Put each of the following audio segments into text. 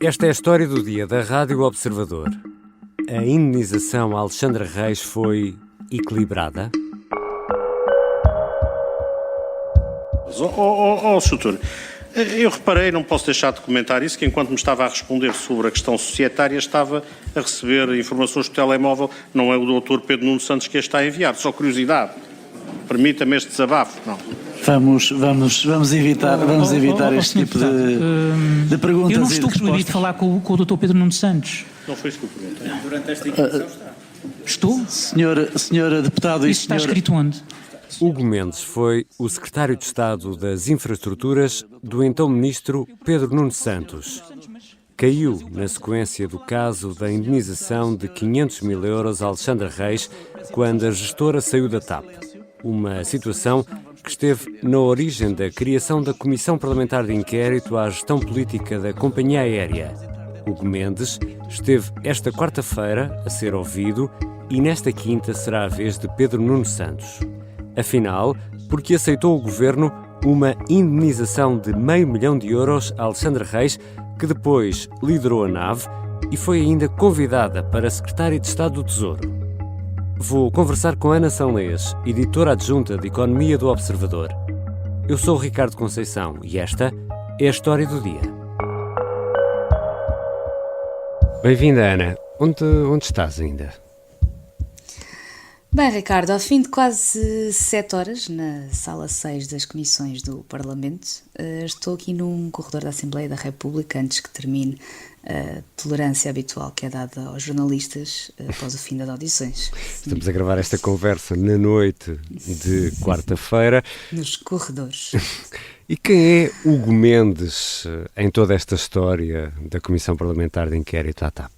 Esta é a história do dia da Rádio Observador. A indenização a Alexandre Reis foi equilibrada? Soutor, eu reparei, não posso deixar de comentar isso, que enquanto me estava a responder sobre a questão societária, estava a receber informações do telemóvel, não é o doutor Pedro Nuno Santos que a está a enviar, só curiosidade. Permita-me este desabafo, não. Vamos evitar este tipo de perguntas. Eu não estou proibido de falar com o Dr. Pedro Nuno Santos. Não foi isso que eu perguntei. Durante esta inquisição está. Estou? Senhora deputado Isso está escrito onde? Hugo Mendes foi o secretário de Estado das Infraestruturas do então ministro Pedro Nuno Santos. Caiu na sequência do caso da indenização de 500 mil euros a Alexandre Reis quando a gestora saiu da TAP. Uma situação que esteve na origem da criação da Comissão Parlamentar de Inquérito à Gestão Política da Companhia Aérea. Hugo Mendes esteve esta quarta-feira a ser ouvido e nesta quinta será a vez de Pedro Nuno Santos. Afinal, porque aceitou o Governo uma indenização de €500 mil a Alexandre Reis, que depois liderou a nave e foi ainda convidada para Secretária de Estado do Tesouro. Vou conversar com Ana Sanlês, editora adjunta de Economia do Observador. Eu sou o Ricardo Conceição e esta é a história do dia. Bem-vinda, Ana. Onde estás ainda? Bem, Ricardo, ao fim de quase 7 horas na sala 6 das comissões do Parlamento, estou aqui num corredor da Assembleia da República antes que termine a tolerância habitual que é dada aos jornalistas após o fim das audições. Estamos a gravar esta conversa na noite de quarta-feira. Nos corredores. E quem é Hugo Mendes em toda esta história da Comissão Parlamentar de Inquérito à TAP?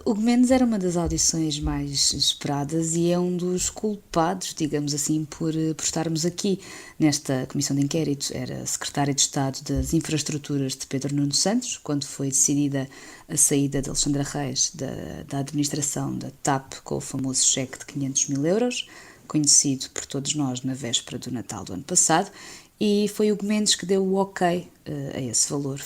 Hugo Mendes era uma das audições mais esperadas e é um dos culpados, digamos assim, por estarmos aqui nesta comissão de inquérito. Era secretário de Estado das Infraestruturas de Pedro Nuno Santos, quando foi decidida a saída de Alexandre Reis da administração da TAP com o famoso cheque de 500 mil euros, conhecido por todos nós na véspera do Natal do ano passado, e foi Hugo Mendes que deu o ok a esse valor.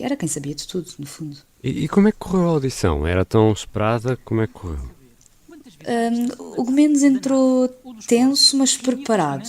Era quem sabia de tudo, no fundo. E como é que correu a audição? Era tão esperada? Como é que correu? Hugo Mendes entrou tenso, mas preparado.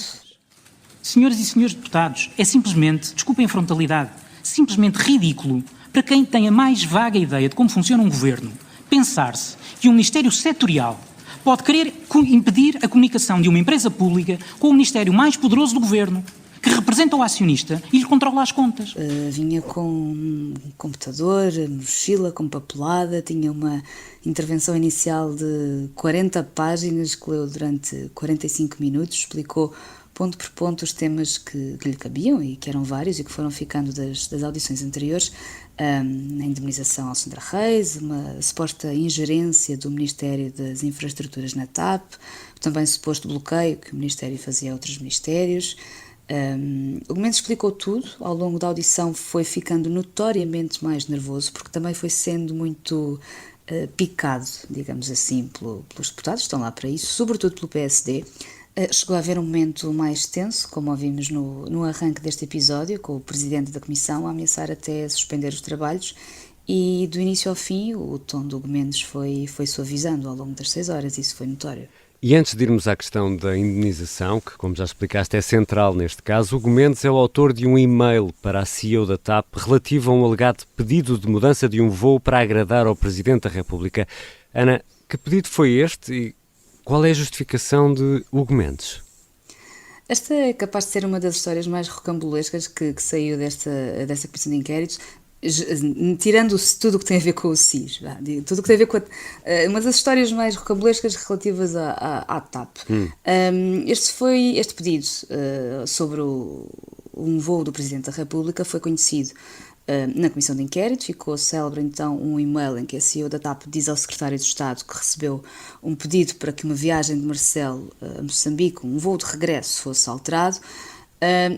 Senhoras e senhores deputados, é simplesmente, desculpem a frontalidade, simplesmente ridículo para quem tem a mais vaga ideia de como funciona um governo pensar-se que um ministério setorial pode querer impedir a comunicação de uma empresa pública com o ministério mais poderoso do governo, que representa o acionista e lhe controla as contas. Vinha com um computador, mochila, com papelada, tinha uma intervenção inicial de 40 páginas que leu durante 45 minutos, explicou ponto por ponto os temas que lhe cabiam e que eram vários e que foram ficando das audições anteriores, a indemnização ao Alexandre Reis, uma suposta ingerência do Ministério das Infraestruturas na TAP, também suposto bloqueio que o Ministério fazia a outros ministérios. O Mendes explicou tudo. Ao longo da audição foi ficando notoriamente mais nervoso, porque também foi sendo muito picado, digamos assim, pelos deputados, estão lá para isso, sobretudo pelo PSD. Chegou a haver um momento mais tenso, como ouvimos no arranque deste episódio, com o presidente da comissão a ameaçar até suspender os trabalhos, e do início ao fim o tom do Hugo Mendes foi suavizando ao longo das 6 horas, isso foi notório. E antes de irmos à questão da indenização, que, como já explicaste, é central neste caso, Hugo Mendes é o autor de um e-mail para a CEO da TAP relativo a um alegado pedido de mudança de um voo para agradar ao Presidente da República. Ana, que pedido foi este e qual é a justificação de Hugo Mendes? Esta é capaz de ser uma das histórias mais rocambolescas que saiu desta comissão de inquéritos, tirando-se tudo o que tem a ver com o SIS, tudo o que tem a ver com uma das histórias mais rocambolescas relativas à TAP. Este pedido sobre um voo do Presidente da República foi conhecido na comissão de inquérito. Ficou célebre então um e-mail em que a CEO da TAP diz ao secretário de Estado que recebeu um pedido para que uma viagem de Marcelo a Moçambique, um voo de regresso, fosse alterado.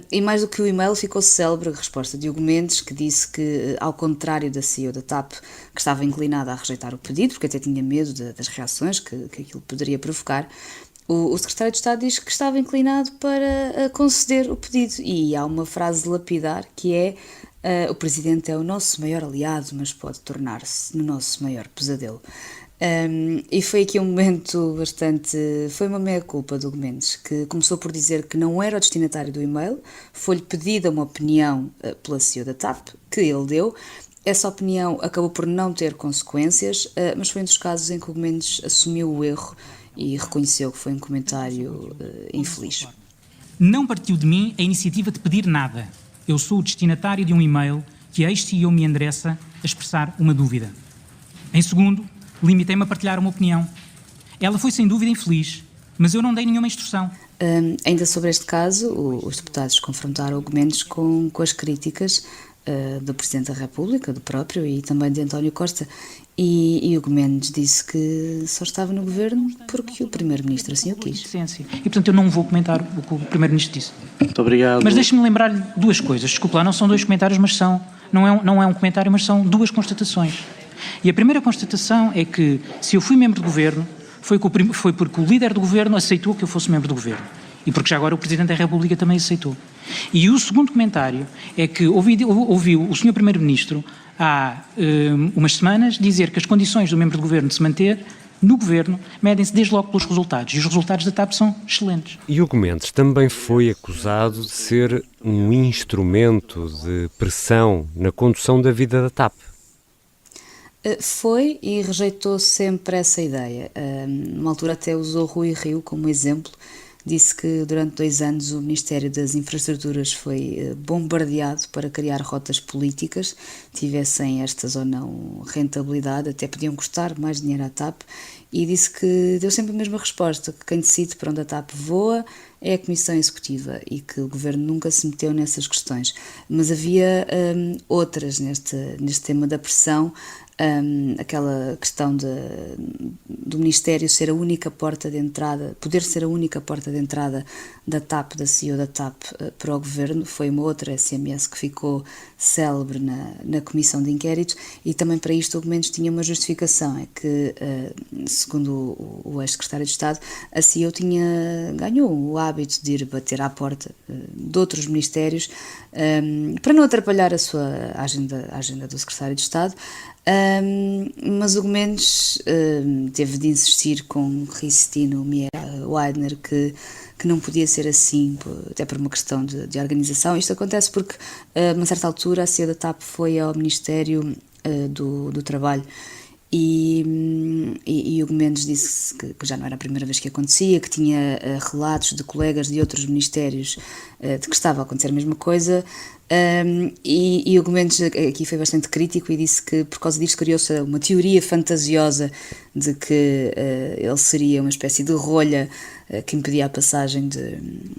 E mais do que o e-mail, ficou célebre a resposta de Hugo Mendes, que disse que, ao contrário da CEO da TAP, que estava inclinada a rejeitar o pedido, porque até tinha medo das reações que aquilo poderia provocar, O secretário de Estado diz que estava inclinado para conceder o pedido, e há uma frase lapidar que é: o Presidente é o nosso maior aliado, mas pode tornar-se no nosso maior pesadelo. E foi aqui um momento foi uma meia-culpa do Gomes, que começou por dizer que não era o destinatário do e-mail, foi-lhe pedida uma opinião pela CEO da TAP, que ele deu. Essa opinião acabou por não ter consequências, mas foi um dos casos em que o Gomes assumiu o erro e reconheceu que foi um comentário infeliz. Não partiu de mim a iniciativa de pedir nada. Eu sou o destinatário de um e-mail que a ex-CEO me endereça a expressar uma dúvida. Em segundo, limitei-me a partilhar uma opinião. Ela foi sem dúvida infeliz, mas eu não dei nenhuma instrução. Ainda sobre este caso, os deputados confrontaram o Gomes com as críticas do Presidente da República, do próprio, e também de António Costa, e o Gomes disse que só estava no governo porque o Primeiro-Ministro assim o quis. E, portanto, eu não vou comentar o que o Primeiro-Ministro disse. Muito obrigado. Mas deixe-me lembrar-lhe duas coisas. Desculpe lá, não são dois comentários, mas não é um comentário, mas são duas constatações. E a primeira constatação é que, se eu fui membro do governo, foi porque o líder do governo aceitou que eu fosse membro do governo. E porque já agora o Presidente da República também aceitou. E o segundo comentário é que ouviu o Sr. Primeiro-Ministro há umas semanas dizer que as condições do membro do governo de se manter no governo medem-se desde logo pelos resultados. E os resultados da TAP são excelentes. E Hugo Mendes também foi acusado de ser um instrumento de pressão na condução da vida da TAP. Foi, e rejeitou sempre essa ideia. Numa altura até usou Rui Rio como exemplo. Disse que durante 2 anos o Ministério das Infraestruturas foi bombardeado para criar rotas políticas, tivessem estas ou não rentabilidade, até podiam custar mais dinheiro à TAP, e disse que deu sempre a mesma resposta, que quem decide para onde a TAP voa é a Comissão Executiva, e que o Governo nunca se meteu nessas questões. Mas havia outras neste tema da pressão. Aquela questão do Ministério ser a única porta de entrada, poder ser a única porta de entrada da TAP, da CEO da TAP, para o Governo, foi uma outra SMS que ficou célebre na Comissão de Inquérito, e também para isto o Gomes tinha uma justificação, é que, segundo o ex-secretário de Estado, a CEO ganhou o hábito de ir bater à porta de outros ministérios para não atrapalhar a agenda do secretário de Estado. Mas o Gomes teve de insistir com Cristino Widener que não podia ser assim, até por uma questão de organização. Isto acontece porque, a uma certa altura, a CEO da TAP foi ao Ministério do Trabalho, e o Gomes disse que já não era a primeira vez que acontecia, que tinha relatos de colegas de outros ministérios de que estava a acontecer a mesma coisa. E o Gomes aqui foi bastante crítico e disse que por causa disto criou-se uma teoria fantasiosa de que ele seria uma espécie de rolha que impedia a passagem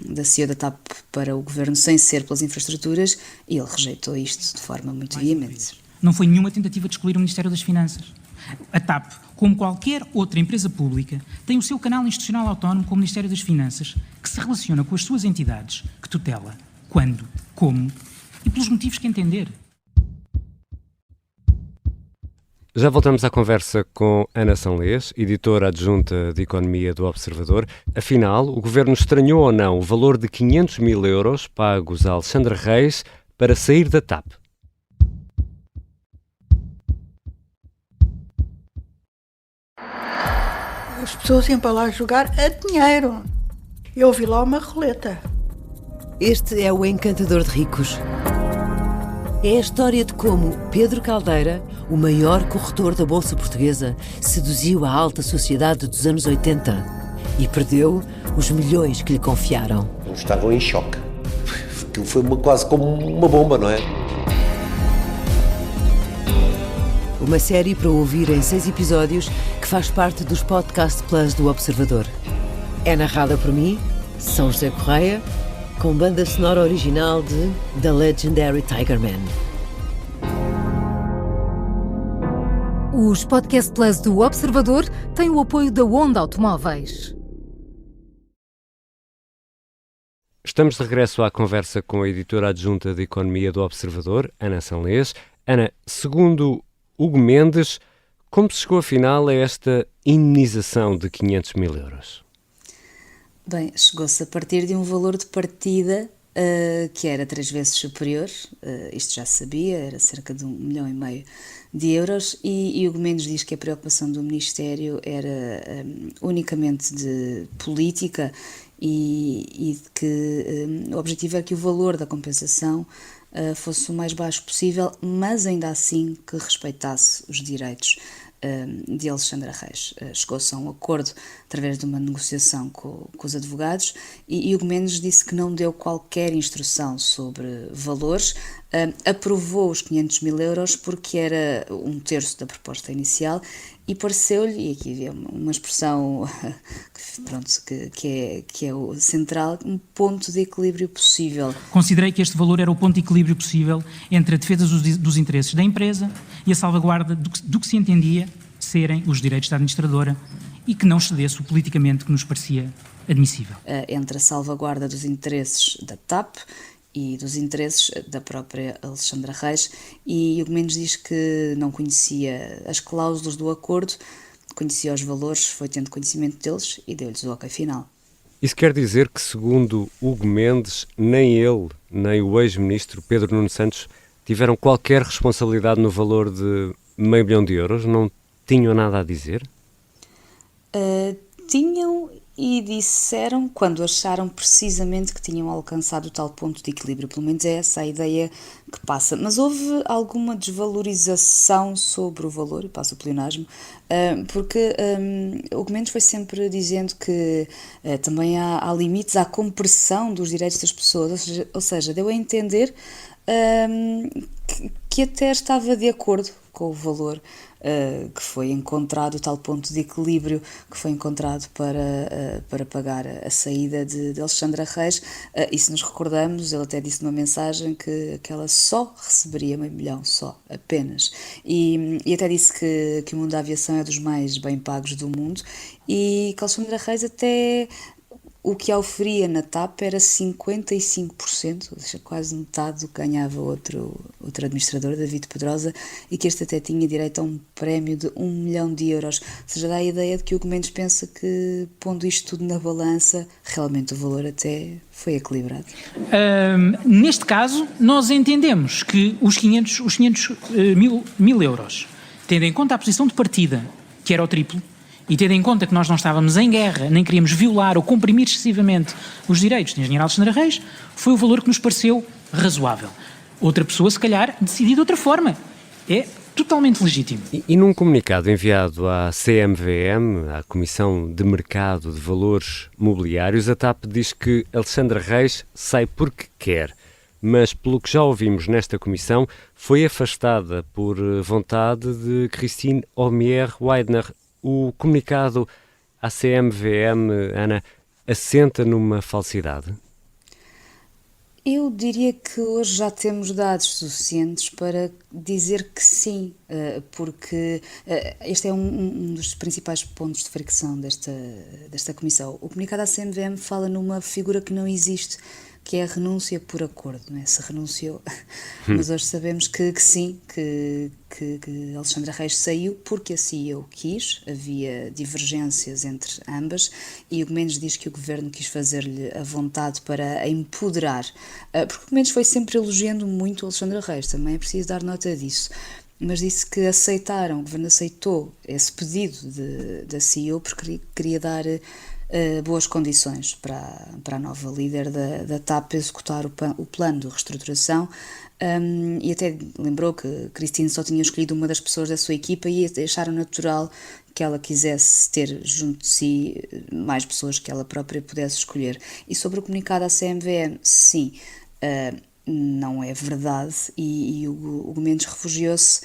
da CEO da TAP para o governo sem ser pelas infraestruturas, e ele rejeitou isto de forma muito veemente. Não foi nenhuma tentativa de excluir o Ministério das Finanças. A TAP, como qualquer outra empresa pública, tem o seu canal institucional autónomo com o Ministério das Finanças, que se relaciona com as suas entidades, que tutela, quando, como e pelos motivos que entender. Já voltamos à conversa com Ana Sanlês, editora adjunta de Economia do Observador. Afinal, o Governo estranhou ou não o valor de 500 mil euros pagos a Alexandre Reis para sair da TAP? As pessoas iam para lá jogar a dinheiro. Eu vi lá uma roleta. Este é o Encantador de Ricos. É a história de como Pedro Caldeira, o maior corretor da Bolsa Portuguesa, seduziu a alta sociedade dos anos 80 e perdeu os milhões que lhe confiaram. Eles estavam em choque. Aquilo foi quase como uma bomba, não é? Uma série para ouvir em 6 episódios que faz parte dos Podcast Plus do Observador. É narrada por mim, São José Correia, com banda sonora original de The Legendary Tigerman. Os Podcast Plus do Observador têm o apoio da Onda Automóveis. Estamos de regresso à conversa com a editora adjunta de Economia do Observador, Ana Sanlês. Ana, segundo Hugo Mendes, como se chegou afinal a esta indenização de 500 mil euros? Bem, chegou-se a partir de um valor de partida que era 3 vezes superior, isto já se sabia, era cerca de 1,5 milhão de euros, e Hugo Mendes diz que a preocupação do Ministério era unicamente de política e de que o objetivo era que o valor da compensação fosse o mais baixo possível, mas ainda assim que respeitasse os direitos de Alexandra Reis. Chegou-se a um acordo através de uma negociação com os advogados e Hugo Mendes disse que não deu qualquer instrução sobre valores, aprovou os 500 mil euros porque era 1/3 da proposta inicial e pareceu-lhe, e aqui havia uma expressão que é o central, um ponto de equilíbrio possível. Considerei que este valor era o ponto de equilíbrio possível entre a defesa dos interesses da empresa e a salvaguarda do que se entendia serem os direitos da administradora e que não cedesse o politicamente que nos parecia admissível. Entre a salvaguarda dos interesses da TAP e dos interesses da própria Alexandra Reis, e Hugo Mendes diz que não conhecia as cláusulas do acordo, conhecia os valores, foi tendo conhecimento deles e deu-lhes o ok final. Isso quer dizer que, segundo Hugo Mendes, nem ele, nem o ex-ministro Pedro Nuno Santos tiveram qualquer responsabilidade no valor de €500 mil? Não tinham nada a dizer? Tinham e disseram quando acharam precisamente que tinham alcançado o tal ponto de equilíbrio, pelo menos é essa a ideia que passa. Mas houve alguma desvalorização sobre o valor, e passo o pleonasmo, porque o Hugo Mendes foi sempre dizendo que também há limites à compressão dos direitos das pessoas, ou seja, deu a entender que até estava de acordo com o valor que foi encontrado, o tal ponto de equilíbrio que foi encontrado para pagar a saída de Alexandra Reis. E se nos recordamos, ele até disse numa mensagem que ela só receberia €500 mil, só, apenas. E até disse que o mundo da aviação é dos mais bem pagos do mundo e que Alexandra Reis até... O que a oferia na TAP era 55%, ou seja, quase metade do que ganhava outro administrador, David Pedrosa, e que este até tinha direito a um prémio de €1 milhão. Ou seja, dá a ideia de que o Hugo Mendes pensa que, pondo isto tudo na balança, realmente o valor até foi equilibrado. Neste caso, nós entendemos que os 500 mil euros, tendo em conta a posição de partida, que era o triplo, e tendo em conta que nós não estávamos em guerra, nem queríamos violar ou comprimir excessivamente os direitos da engenheira Alexandra Reis, foi o valor que nos pareceu razoável. Outra pessoa, se calhar, decidiu de outra forma. É totalmente legítimo. E num comunicado enviado à CMVM, à Comissão de Mercado de Valores Mobiliários, a TAP diz que Alexandra Reis sai porque quer, mas pelo que já ouvimos nesta comissão, foi afastada por vontade de Christine Omier-Weidner. O comunicado à CMVM, Ana, assenta numa falsidade? Eu diria que hoje já temos dados suficientes para dizer que sim, porque este é um dos principais pontos de fricção desta comissão. O comunicado à CMVM fala numa figura que não existe, que é a renúncia por acordo, não é? Se renunciou, mas hoje sabemos que sim, que Alexandra Reis saiu porque a CEO quis, havia divergências entre ambas e o Hugo Mendes diz que o governo quis fazer-lhe a vontade para a empoderar, porque o Hugo Mendes foi sempre elogiando muito a Alexandra Reis, também é preciso dar nota disso. Mas disse que o governo aceitou esse pedido da CEO porque queria dar boas condições para a nova líder da TAP executar o plano de reestruturação, e até lembrou que Christine só tinha escolhido uma das pessoas da sua equipa e acharam natural que ela quisesse ter junto de si mais pessoas que ela própria pudesse escolher. E sobre o comunicado à CMVM, sim, não é verdade e o Hugo Mendes refugiou-se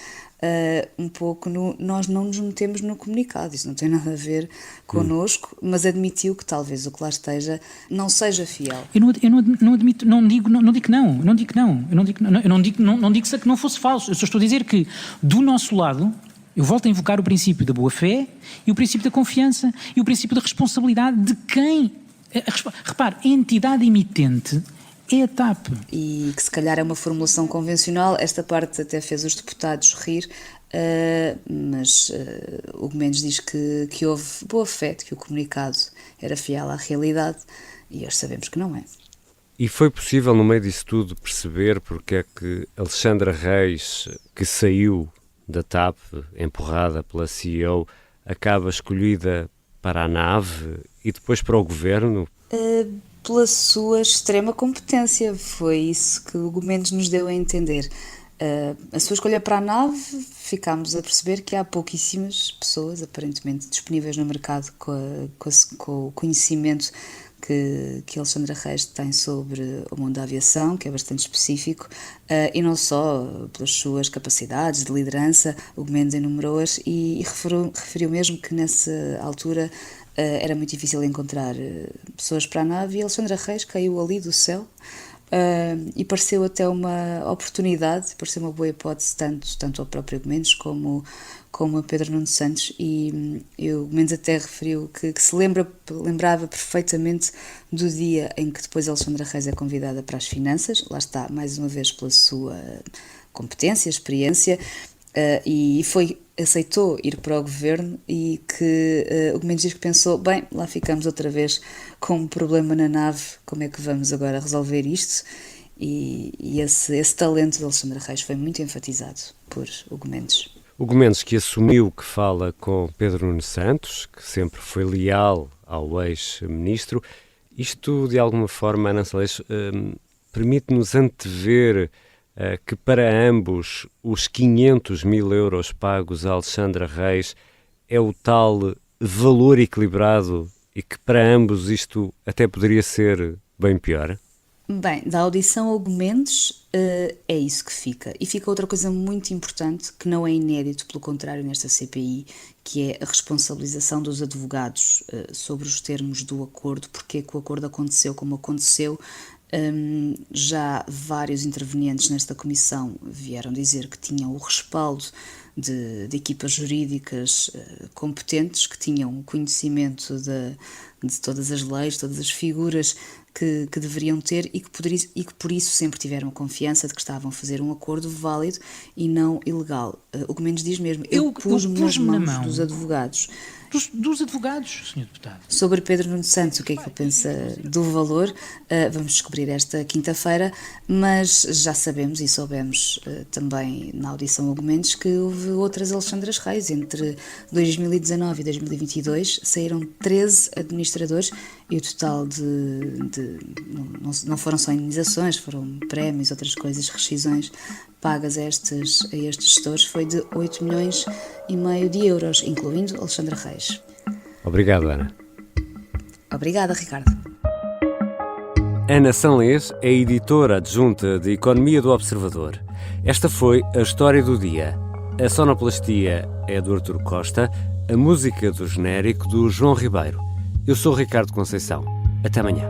um pouco nós não nos metemos no comunicado, isso não tem nada a ver connosco, mas admitiu que talvez o que lá esteja não seja fiel. Eu não digo que não fosse falso, eu só estou a dizer que do nosso lado eu volto a invocar o princípio da boa-fé e o princípio da confiança e o princípio da responsabilidade de quem, repare, a entidade emitente é a TAP. E que se calhar é uma formulação convencional, esta parte até fez os deputados rir, mas o Hugo Mendes diz que houve boa fé, que o comunicado era fiel à realidade, e hoje sabemos que não é. E foi possível, no meio disso tudo, perceber porque é que Alexandra Reis, que saiu da TAP, empurrada pela CEO, acaba escolhida para a nave e depois para o governo? Pela sua extrema competência, foi isso que o Gomes nos deu a entender. A sua escolha para a nave, ficámos a perceber que há pouquíssimas pessoas aparentemente disponíveis no mercado com o conhecimento que Alexandra Reis tem sobre o mundo da aviação, que é bastante específico, e não só pelas suas capacidades de liderança. O Gomes enumerou-as e referiu mesmo que nessa altura era muito difícil encontrar pessoas para a nave, e Alexandra Reis caiu ali do céu. E pareceu até uma oportunidade, pareceu uma boa hipótese tanto ao próprio Gomes como a Pedro Nuno Santos, e o Gomes até referiu que se lembrava perfeitamente do dia em que depois Alexandra Reis é convidada para as finanças, lá está, mais uma vez pela sua competência, experiência, e aceitou ir para o governo, e que o Gomes diz que pensou, bem, lá ficamos outra vez com um problema na nave, como é que vamos agora resolver isto? E esse talento de Alexandra Reis foi muito enfatizado por o Gomes. O Gomes, que assumiu que fala com Pedro Nuno Santos, que sempre foi leal ao ex-ministro, isto de alguma forma, Ana Salles, permite-nos antever que para ambos os 500 mil euros pagos a Alexandra Reis é o tal valor equilibrado e que para ambos isto até poderia ser bem pior? Bem, da audição ao Gomes é isso que fica. E fica outra coisa muito importante que não é inédito, pelo contrário, nesta CPI, que é a responsabilização dos advogados sobre os termos do acordo, porque é que o acordo aconteceu como aconteceu. Já vários intervenientes nesta comissão vieram dizer que tinham o respaldo de equipas jurídicas competentes, que tinham conhecimento de todas as leis, todas as figuras que deveriam ter, e que por isso sempre tiveram confiança de que estavam a fazer um acordo válido e não ilegal. O que menos diz mesmo, eu pus-me nas mãos dos advogados. Dos advogados, Sr. Deputado. Sobre Pedro Nuno Santos, o que é que ele pensa do valor, vamos descobrir esta quinta-feira, mas já sabemos e soubemos também na audição ao Gomes que houve outras Alexandras Reis. Entre 2019 e 2022 saíram 13 administradores, e o total não foram só indenizações, foram prémios, outras coisas, rescisões pagas a estes gestores, foi de 8,5 milhões de euros, incluindo Alexandra Reis. Obrigado, Ana. Obrigada, Ricardo. Ana Sanlês é editora adjunta de Economia do Observador. Esta foi a história do dia. A sonoplastia é do Artur Costa, a música do genérico do João Ribeiro. Eu sou Ricardo Conceição. Até amanhã.